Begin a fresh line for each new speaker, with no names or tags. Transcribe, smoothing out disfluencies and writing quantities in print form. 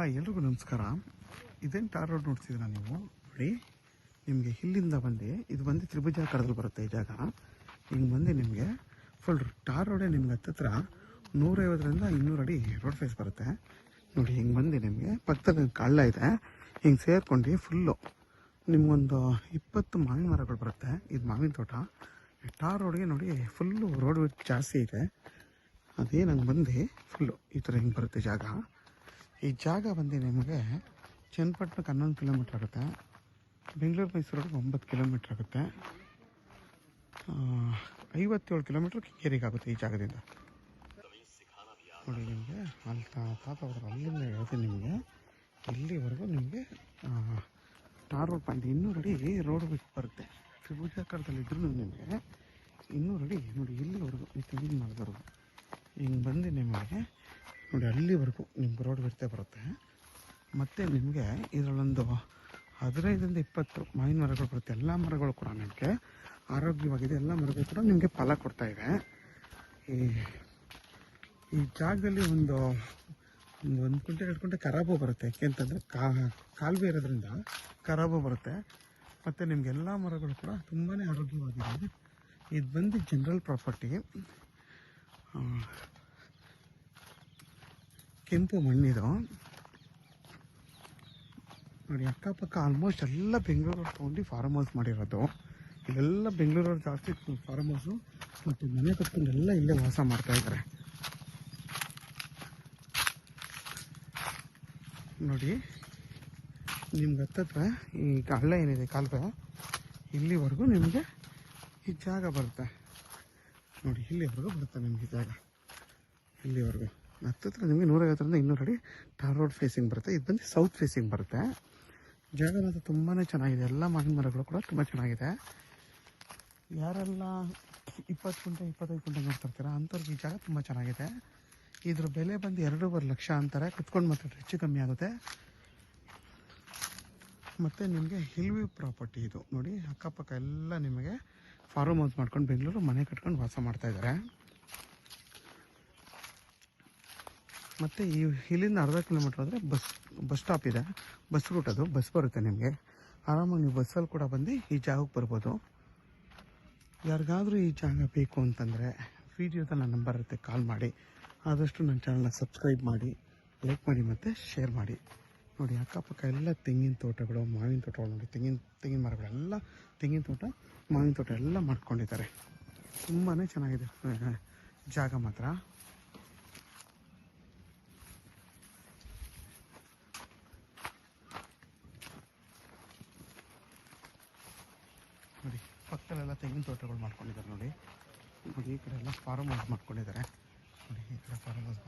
Hi, ಎಲ್ರಿಗೂ ನಮಸ್ಕಾರ. ಇದೇನು ಟಾರ್ ರೋಡ್ ನೋಡ್ತಿದ್ದೀರಾ ನೀವು? ನೋಡಿ, ನಿಮಗೆ ಇಲ್ಲಿಂದ ಬಂದು ಇದು ಬಂದು ತ್ರಿಭುಜಾಕಾರದಲ್ಲಿ ಬರುತ್ತೆ ಈ ಜಾಗ. ಹಿಂಗೆ ಬಂದು ನಿಮಗೆ ಫುಲ್ ಟಾರ್ ರೋಡೇ ನಿಮ್ಗೆ ಹತ್ತಿರ 150ರಿಂದ 200 ಅಡಿ ರೋಡ್ ಫೇಸ್ ಬರುತ್ತೆ. ನೋಡಿ, ಹಿಂಗೆ ಬಂದು ನಿಮಗೆ ಪಕ್ಕದಲ್ಲಿ ಕಳ್ಳ ಇದೆ, ಹಿಂಗೆ ಸೇರ್ಕೊಂಡು ಫುಲ್ಲು ನಿಮಗೊಂದು 20 ಮಾವಿನ ಮರಗಳು ಬರುತ್ತೆ. ಇದು ಮಾವಿನ ತೋಟ. ಟಾರ್ ರೋಡ್ಗೆ ನೋಡಿ ಫುಲ್ಲು ರೋಡ್ ಜಾಸ್ತಿ ಇದೆ. ಅದೇ ನಂಗೆ ಬಂದು ಫುಲ್ಲು ಈ ಥರ ಹಿಂಗೆ ಬರುತ್ತೆ ಜಾಗ. ಈ ಜಾಗ ಬಂದು ನಿಮಗೆ ಚನ್ನಪಟ್ಟಣಕ್ಕೆ 11 ಕಿಲೋಮೀಟ್ರ್ ಆಗುತ್ತೆ. ಬೆಂಗಳೂರು ಮೈಸೂರಿಗೆ 9 ಕಿಲೋಮೀಟ್ರ್ ಆಗುತ್ತೆ. 57 ಕಿಲೋಮೀಟ್ರ್ ಕೇರಿಗಾಗುತ್ತೆ ಈ ಜಾಗದಿಂದ. ನೋಡಿ, ನಿಮಗೆ ಅಲ್ಲಿ ತಾತ ಹೋದ್ರೆ ಅಲ್ಲಿಂದ ಹೇಳ್ತೀನಿ ನಿಮಗೆ ಇಲ್ಲಿವರೆಗೂ ನಿಮಗೆ ಟಾರ್ ರೋಡ್ ಪಾಯಿಂಟ್ 200 ಅಡಿ ರೋಡ್ ಬರುತ್ತೆ. ತ್ರಿಭುಜಾಕಾರದಲ್ಲಿದ್ದರೂ ನಿಮಗೆ 200 ಅಡಿ ನೋಡಿ ಇಲ್ಲಿವರೆಗೂ ಈ ತೆಂಗಿನ ಮರದವರೆಗೂ ಹಿಂಗೆ ಬಂದು ನಿಮಗೆ ನೋಡಿ ಅಲ್ಲಿವರೆಗೂ ನಿಮ್ಗೆ ರೋಡ್ ಬಿಡ್ತೇ ಬರುತ್ತೆ. ಮತ್ತು ನಿಮಗೆ ಇದರಲ್ಲೊಂದು 15ರಿಂದ 20 ಮಾವಿನ ಮರಗಳು ಬರುತ್ತೆ. ಎಲ್ಲ ಮರಗಳು ಕೂಡ ನಿಮಗೆ ಆರೋಗ್ಯವಾಗಿದೆ. ಎಲ್ಲ ಮರಗಳು ಕೂಡ ನಿಮಗೆ ಫಲ ಕೊಡ್ತಾಯಿವೆ. ಈ ಜಾಗದಲ್ಲಿ ಒಂದು ಕುಂಟೆ 2 ಕುಂಟೆ ಖರಾಬು ಬರುತ್ತೆ. ಯಾಕೆಂತಂದರೆ ಕಾಲುವೆ ಇರೋದ್ರಿಂದ ಖರಾಬು ಬರುತ್ತೆ. ಮತ್ತು ನಿಮಗೆಲ್ಲ ಮರಗಳು ಕೂಡ ತುಂಬಾ ಆರೋಗ್ಯವಾಗಿದೆ. ಇದು ಬಂದು ಜನರಲ್ ಪ್ರಾಪರ್ಟಿ. ಕೆಂಪು ಮಣ್ಣಿದು ನೋಡಿ. ಅಕ್ಕಪಕ್ಕ ಆಲ್ಮೋಸ್ಟ್ ಎಲ್ಲ ಬೆಂಗಳೂರು ತೊಗೊಂಡು ಫಾರ್ಮ್ ಹೌಸ್ ಮಾಡಿರೋದು. ಇಲ್ಲೆಲ್ಲ ಬೆಂಗಳೂರವ್ರು ಜಾಸ್ತಿ ಫಾರ್ಮ್ ಹೌಸು ಮತ್ತು ಮನೆ ಕಟ್ಕೊಂಡು ಎಲ್ಲ ಇಲ್ಲೇ ವಾಸ ಮಾಡ್ತಾಯಿದ್ದಾರೆ. ನೋಡಿ, ನಿಮ್ಗೆ ಹತ್ತತ್ರ ಈ ಹಳ್ಳ ಏನಿದೆ ಕಾಲುವೆ ಇಲ್ಲಿವರೆಗೂ ನಿಮಗೆ ಈ ಜಾಗ ಬರುತ್ತೆ. ನೋಡಿ, ಇಲ್ಲಿವರೆಗೂ ಬರುತ್ತೆ ನಿಮಗೆ ಜಾಗ. ಇಲ್ಲಿವರೆಗೂ ಹತ್ತತ್ರ ನಿಮಗೆ 150ರಿಂದ 200 ಅಡಿ ಟಾರ್ ರೋಡ್ ಫೇಸಿಂಗ್ ಬರುತ್ತೆ. ಇದು ಬಂದು ಸೌತ್ ಫೇಸಿಂಗ್ ಬರುತ್ತೆ. ಜಾಗ ಮಾತ್ರ ತುಂಬಾ ಚೆನ್ನಾಗಿದೆ. ಎಲ್ಲ ಮಾವಿನ ಮರಗಳು ಕೂಡ ತುಂಬ ಚೆನ್ನಾಗಿದೆ. ಯಾರೆಲ್ಲ 20 ಕುಂಟೆ 25 ಕುಂಟೆ ನೋಡ್ತಿರ್ತೀರ ಅಂಥವ್ರಿಗೆ ಈ ಜಾಗ ತುಂಬ ಚೆನ್ನಾಗಿದೆ. ಇದ್ರ ಬೆಲೆ ಬಂದು 2.5 ಲಕ್ಷ ಅಂತಾರೆ. ಕುತ್ಕೊಂಡು ಮಾತ್ರ ಹೆಚ್ಚು ಕಮ್ಮಿ ಆಗುತ್ತೆ. ಮತ್ತು ನಿಮಗೆ ಹಿಲ್ ವ್ಯೂ ಪ್ರಾಪರ್ಟಿ ಇದು. ನೋಡಿ, ಅಕ್ಕಪಕ್ಕ ಎಲ್ಲ ನಿಮಗೆ ಫಾರ್ಮ್ ಹೌಸ್ ಮಾಡ್ಕೊಂಡು ಬೆಂಗಳೂರು ಮನೆ ಕಟ್ಕೊಂಡು ವಾಸ ಮಾಡ್ತಾಯಿದ್ದಾರೆ. ಮತ್ತು ಈ ಇಲ್ಲಿಂದ ಅರ್ಧ ಕಿಲೋಮೀಟ್ರ್ ಆದರೆ ಬಸ್ ಸ್ಟಾಪ್ ಇದೆ. ಬಸ್ ರೂಟ್ ಅದು. ಬಸ್ ಬರುತ್ತೆ ನಿಮಗೆ. ಆರಾಮಾಗಿ ನೀವು ಬಸ್ಸಲ್ಲಿ ಕೂಡ ಬಂದು ಈ ಜಾಗಕ್ಕೆ ಬರ್ಬೋದು. ಯಾರಿಗಾದರೂ ಈ ಜಾಗ ಬೇಕು ಅಂತಂದರೆ ವಿಡಿಯೋದಲ್ಲಿ ನನ್ನ ನಂಬರ್ ಇರುತ್ತೆ, ಕಾಲ್ ಮಾಡಿ. ಆದಷ್ಟು ನನ್ನ ಚಾನಲ್ನ ಸಬ್ಸ್ಕ್ರೈಬ್ ಮಾಡಿ, ಲೈಕ್ ಮಾಡಿ ಮತ್ತು ಶೇರ್ ಮಾಡಿ. ನೋಡಿ, ಅಕ್ಕಪಕ್ಕ ಎಲ್ಲ ತೆಂಗಿನ ತೋಟಗಳು, ಮಾವಿನ ತೋಟಗಳು. ನೋಡಿ, ತೆಂಗಿನ ಮರಗಳೆಲ್ಲ ತೆಂಗಿನ ತೋಟ, ಮಾವಿನ ತೋಟ ಎಲ್ಲ ಮಾಡ್ಕೊಂಡಿದ್ದಾರೆ. ತುಂಬಾ ಚೆನ್ನಾಗಿದೆ ಜಾಗ ಮಾತ್ರ. ನೋಡಿ, ಪಕ್ಕದಲ್ಲೆಲ್ಲ ತೆಂಗಿನ ತೋಟಗಳು ಮಾಡ್ಕೊಂಡಿದ್ದಾರೆ. ನೋಡಿ, ಈ ಕಡೆ ಎಲ್ಲ ಫಾರ್ಮ್ ಹೌಸ್ ಮಾಡ್ಕೊಂಡಿದ್ದಾರೆ. ನೋಡಿ, ಈ ಕಡೆ ಫಾರ್ಮ್ ಹೌಸ್